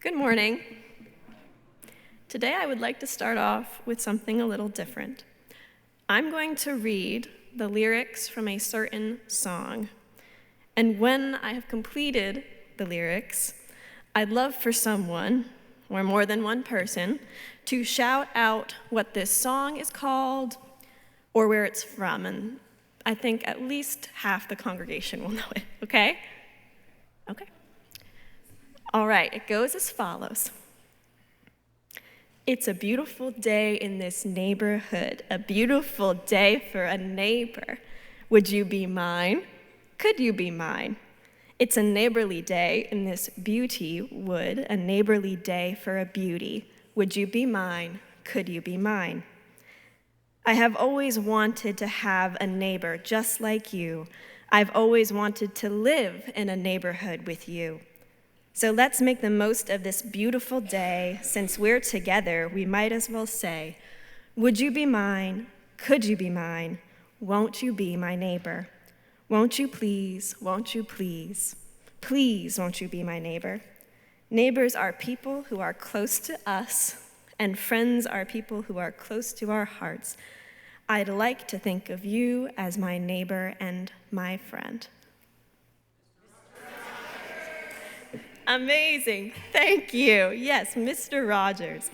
Good morning. Today I would like to start off with something a little different. I'm going to read the lyrics from a certain song, and when I have completed the lyrics, I'd love for someone, or more than one person, to shout out what this song is called or where it's from, and I think at least half the congregation will know it, okay? Okay. All right, it goes as follows. It's a beautiful day in this neighborhood, a beautiful day for a neighbor. Would you be mine? Could you be mine? It's a neighborly day in this beauty wood, a neighborly day for a beauty. Would you be mine? Could you be mine? I have always wanted to have a neighbor just like you. I've always wanted to live in a neighborhood with you. So let's make the most of this beautiful day. Since we're together, we might as well say, would you be mine? Could you be mine? Won't you be my neighbor? Won't you please? Won't you please? Please, won't you be my neighbor? Neighbors are people who are close to us, and friends are people who are close to our hearts. I'd like to think of you as my neighbor and my friend. Amazing, thank you. Yes, Mr. Rogers.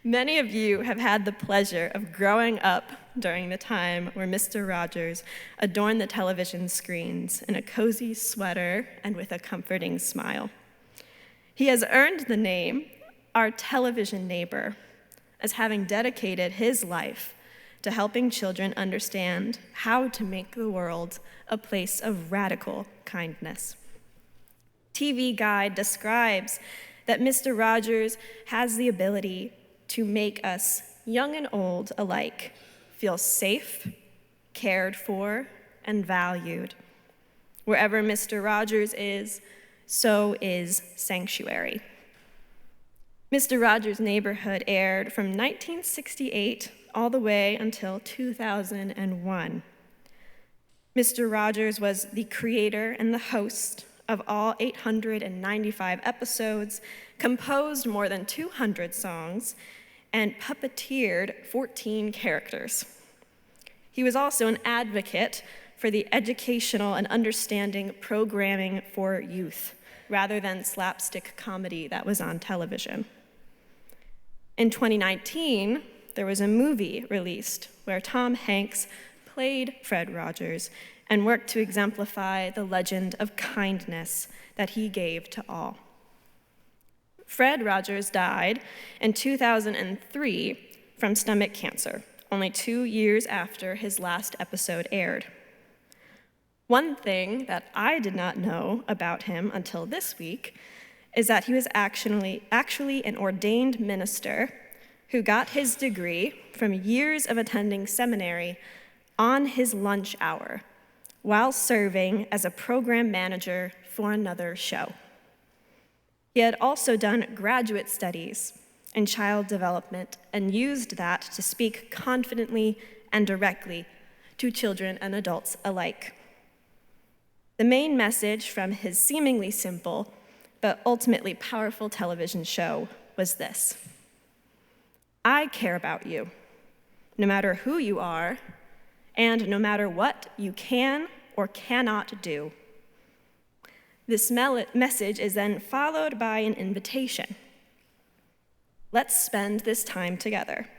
Many of you have had the pleasure of growing up during the time where Mr. Rogers adorned the television screens in a cozy sweater and with a comforting smile. He has earned the name, our television neighbor, as having dedicated his life to helping children understand how to make the world a place of radical kindness. TV Guide describes that Mr. Rogers has the ability to make us, young and old alike, feel safe, cared for, and valued. Wherever Mr. Rogers is, so is Sanctuary. Mr. Rogers' Neighborhood aired from 1968 all the way until 2001. Mr. Rogers was the creator and the host of all 895 episodes, composed more than 200 songs, and puppeteered 14 characters. He was also an advocate for the educational and understanding programming for youth, rather than slapstick comedy that was on television. In 2019, there was a movie released where Tom Hanks played Fred Rogers and worked to exemplify the legend of kindness that he gave to all. Fred Rogers died in 2003 from stomach cancer, only 2 years after his last episode aired. One thing that I did not know about him until this week is that he was actually an ordained minister who got his degree from years of attending seminary on his lunch hour, while serving as a program manager for another show. He had also done graduate studies in child development and used that to speak confidently and directly to children and adults alike. The main message from his seemingly simple but ultimately powerful television show was this: I care about you, no matter who you are, and no matter what you can or cannot do. This message is then followed by an invitation. Let's spend this time together.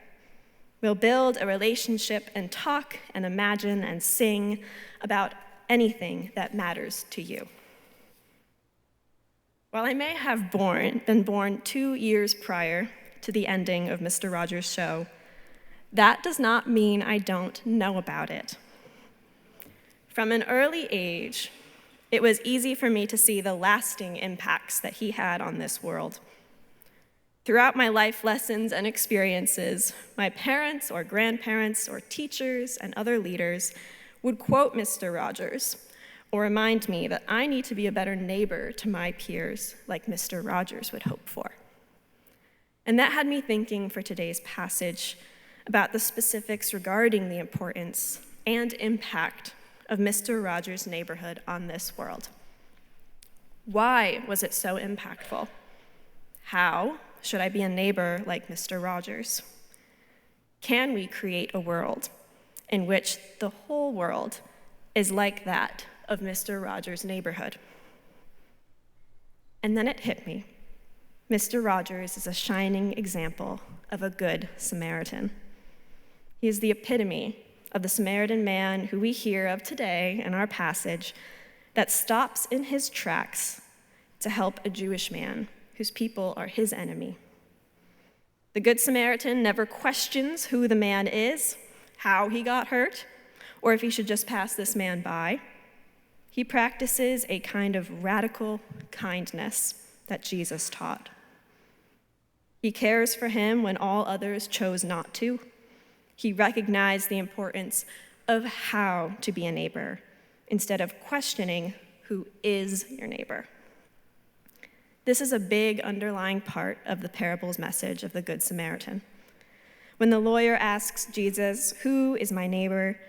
We'll build a relationship and talk and imagine and sing about anything that matters to you. While I may have been born 2 years prior to the ending of Mr. Rogers' show, that does not mean I don't know about it. From an early age, it was easy for me to see the lasting impacts that he had on this world. Throughout my life lessons and experiences, my parents or grandparents or teachers and other leaders would quote Mr. Rogers or remind me that I need to be a better neighbor to my peers like Mr. Rogers would hope for. And that had me thinking for today's passage about the specifics regarding the importance and impact of Mr. Rogers' Neighborhood on this world. Why was it so impactful? How should I be a neighbor like Mr. Rogers? Can we create a world in which the whole world is like that of Mr. Rogers' neighborhood? And then it hit me. Mr. Rogers is a shining example of a good Samaritan. He is the epitome of the Samaritan man who we hear of today in our passage that stops in his tracks to help a Jewish man whose people are his enemy. The Good Samaritan never questions who the man is, how he got hurt, or if he should just pass this man by. He practices a kind of radical kindness that Jesus taught. He cares for him when all others chose not to. He recognized the importance of how to be a neighbor instead of questioning who is your neighbor. This is a big underlying part of the parable's message of the Good Samaritan. When the lawyer asks Jesus, "Who is my neighbor?"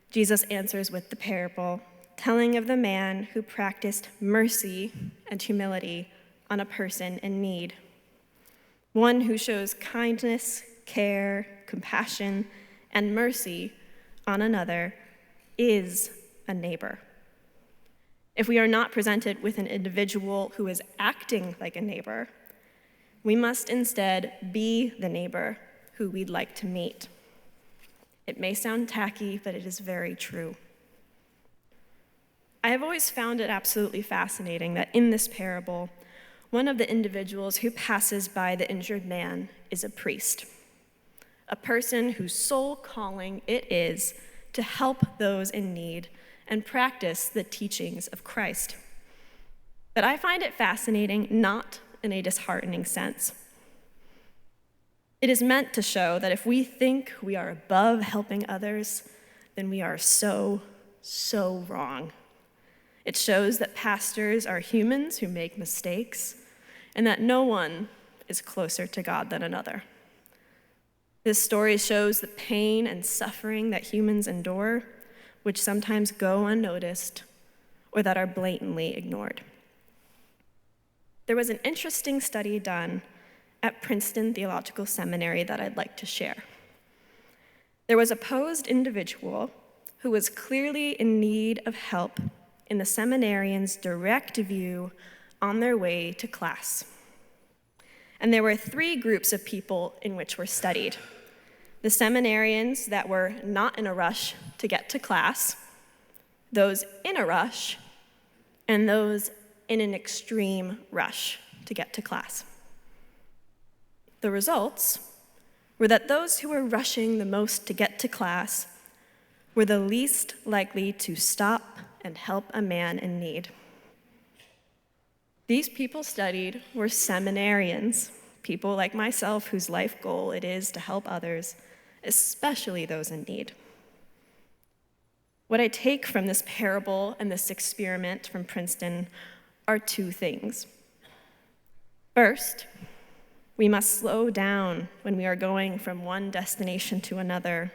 Jesus answers with the parable, telling of the man who practiced mercy and humility on a person in need. One who shows kindness, care, compassion, and mercy on another is a neighbor. If we are not presented with an individual who is acting like a neighbor, we must instead be the neighbor who we'd like to meet. It may sound tacky, but it is very true. I have always found it absolutely fascinating that in this parable, one of the individuals who passes by the injured man is a priest, a person whose sole calling it is to help those in need and practice the teachings of Christ. But I find it fascinating, not in a disheartening sense. It is meant to show that if we think we are above helping others, then we are so wrong. It shows that pastors are humans who make mistakes, and that no one is closer to God than another. This story shows the pain and suffering that humans endure, which sometimes go unnoticed or that are blatantly ignored. There was an interesting study done at Princeton Theological Seminary that I'd like to share. There was a posed individual who was clearly in need of help in the seminarians' direct view on their way to class. And there were 3 groups of people in which were studied: the seminarians that were not in a rush to get to class, those in a rush, and those in an extreme rush to get to class. The results were that those who were rushing the most to get to class were the least likely to stop and help a man in need. These people studied were seminarians, people like myself whose life goal it is to help others, especially those in need. What I take from this parable and this experiment from Princeton are 2 things. First, we must slow down when we are going from one destination to another.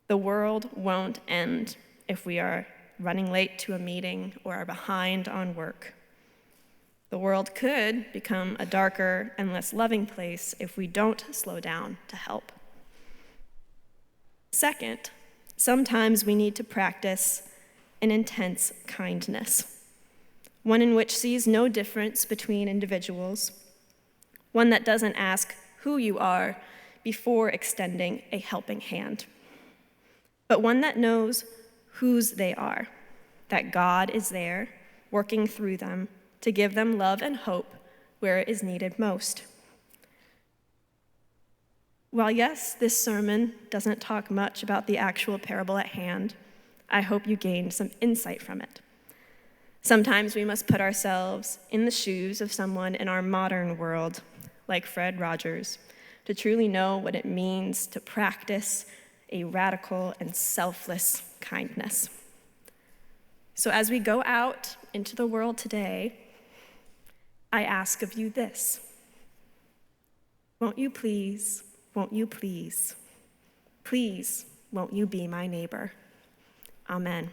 The world won't end if we are running late to a meeting or are behind on work. The world could become a darker and less loving place if we don't slow down to help. Second, sometimes we need to practice an intense kindness, one in which sees no difference between individuals, one that doesn't ask who you are before extending a helping hand, but one that knows whose they are, that God is there working through them to give them love and hope where it is needed most. While yes, this sermon doesn't talk much about the actual parable at hand, I hope you gained some insight from it. Sometimes we must put ourselves in the shoes of someone in our modern world, like Fred Rogers, to truly know what it means to practice a radical and selfless kindness. So as we go out into the world today, I ask of you this: won't you please, please, won't you be my neighbor? Amen.